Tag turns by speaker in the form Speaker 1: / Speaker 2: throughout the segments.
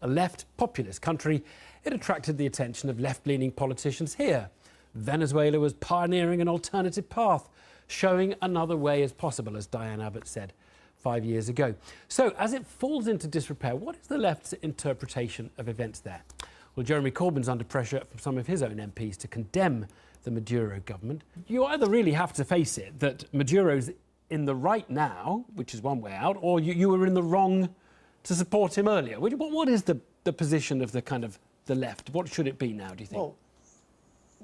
Speaker 1: a left populist country, it attracted the attention of left-leaning politicians here. Venezuela was pioneering an alternative path, showing another way as possible, as Diane Abbott said 5 years ago. So, as it falls into disrepair, what is the left's interpretation of events there? Well, Jeremy Corbyn's under pressure from some of his own MPs to condemn the Maduro government. You either really have to face it that Maduro's in the right now, which is one way out, or you were in the wrong to support him earlier. What is the position of the left? What should it be now, do you think?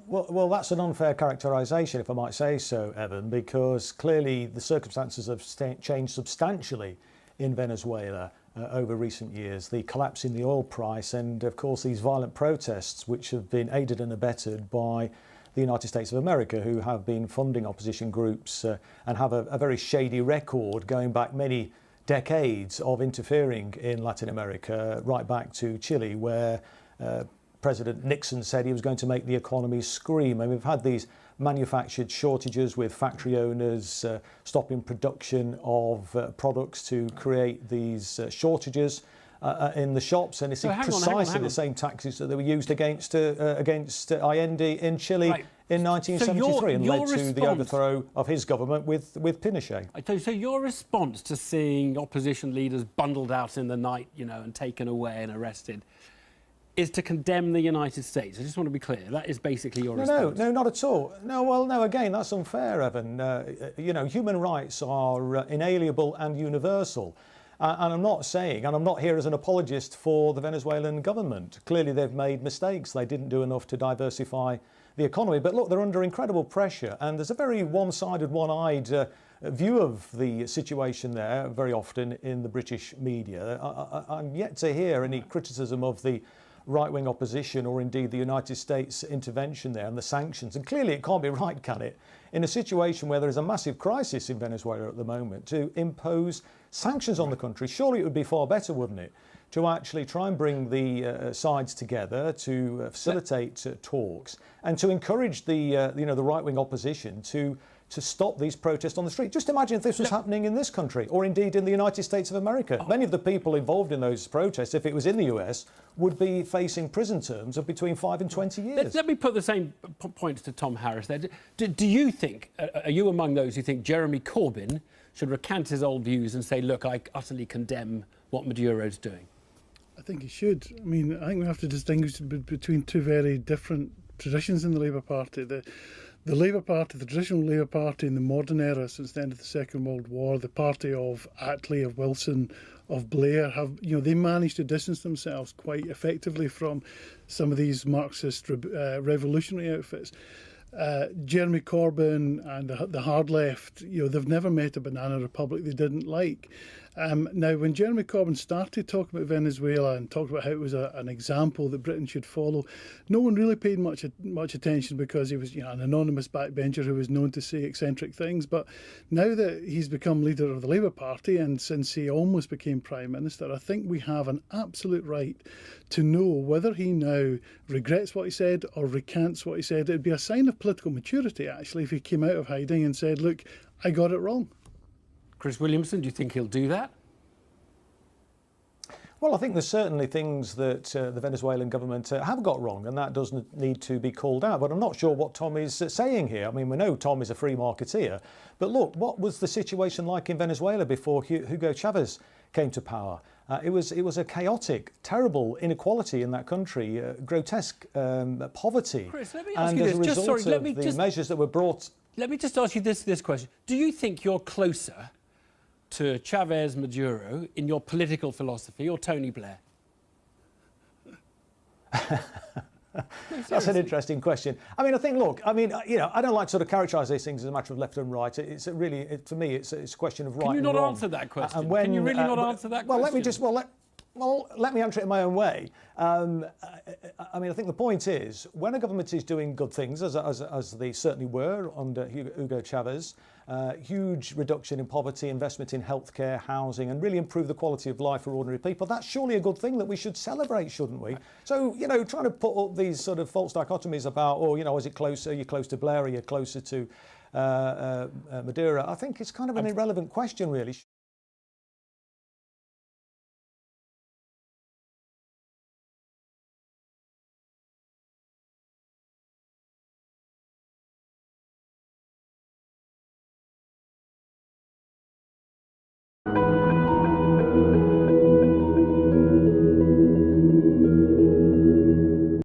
Speaker 2: Well, that's an unfair characterisation, if I might say so, Evan, because clearly the circumstances have changed substantially in Venezuela over recent years. The collapse in the oil price and, of course, these violent protests, which have been aided and abetted by the United States of America, who have been funding opposition groups and have a very shady record going back many decades of interfering in Latin America, right back to Chile, where President Nixon said he was going to make the economy scream. And we've had these manufactured shortages with factory owners stopping production of products to create these shortages in the shops. And it's precisely the same tactics that were used against Allende in Chile in 1973 and led to the overthrow of his government with Pinochet.
Speaker 1: So your response to seeing opposition leaders bundled out in the night, and taken away and arrested, is to condemn the United States. I just want to be clear. That is basically your response.
Speaker 2: No, not at all. No, again, that's unfair, Evan. Human rights are inalienable and universal. And I'm not saying, and I'm not here as an apologist for the Venezuelan government. Clearly, they've made mistakes. They didn't do enough to diversify the economy. But look, they're under incredible pressure. And there's a very one-sided, one-eyed view of the situation there very often in the British media. I'm yet to hear any criticism of the right-wing opposition or indeed the United States intervention there and the sanctions. And clearly it can't be right, can it, in a situation where there is a massive crisis in Venezuela at the moment, to impose sanctions on the country? Surely it would be far better, wouldn't it, to actually try and bring the sides together to facilitate talks and to encourage the right-wing opposition to stop these protests on the street. Just imagine if this was happening in this country, or indeed in the United States of America. Many of the people involved in those protests, if it was in the US, would be facing prison terms of between 5 and 20 years.
Speaker 1: Let me put the same points to Tom Harris there. Do you think, are you among those who think Jeremy Corbyn should recant his old views and say, look, I utterly condemn what Maduro's doing?
Speaker 3: I think he should. I mean, I think we have to distinguish between two very different traditions in the Labour Party. The Labour Party, the traditional Labour Party in the modern era since the end of the Second World War, the party of Attlee, of Wilson, of Blair, have they managed to distance themselves quite effectively from some of these Marxist revolutionary outfits. Jeremy Corbyn and the hard left, they've never met a banana republic they didn't like. Now, when Jeremy Corbyn started talking about Venezuela and talked about how it was an example that Britain should follow, no one really paid much attention because he was an anonymous backbencher who was known to say eccentric things. But now that he's become leader of the Labour Party and since he almost became Prime Minister, I think we have an absolute right to know whether he now regrets what he said or recants what he said. It would be a sign of political maturity, actually, if he came out of hiding and said, look, I got it wrong.
Speaker 1: Chris Williamson, do you think he'll do that?
Speaker 2: Well, I think there's certainly things that the Venezuelan government have got wrong, and that doesn't need to be called out. But I'm not sure what Tom is saying here. I mean, we know Tom is a free marketeer. But look, what was the situation like in Venezuela before Hugo Chavez came to power? It was a chaotic, terrible inequality in that country, grotesque poverty.
Speaker 1: Chris, let me ask you this.
Speaker 2: Measures that were brought...
Speaker 1: Let me just ask you this question. Do you think you're closer to Chavez Maduro in your political philosophy or Tony Blair?
Speaker 2: That's an interesting question. I mean, I think, look, I don't like to sort of characterise these things as a matter of left and right. It's really, for me, it's a question of right and wrong.
Speaker 1: Can you not answer that question? Can you really not answer that question?
Speaker 2: Let me answer it in my own way. I mean, I think the point is, when a government is doing good things, as they certainly were under Hugo Chavez, huge reduction in poverty, investment in healthcare, housing, and really improve the quality of life for ordinary people, that's surely a good thing that we should celebrate, shouldn't we? So, trying to put up these sort of false dichotomies about, is it closer, are you close to Blair, are you closer to Maduro, I think it's kind of an irrelevant question, really.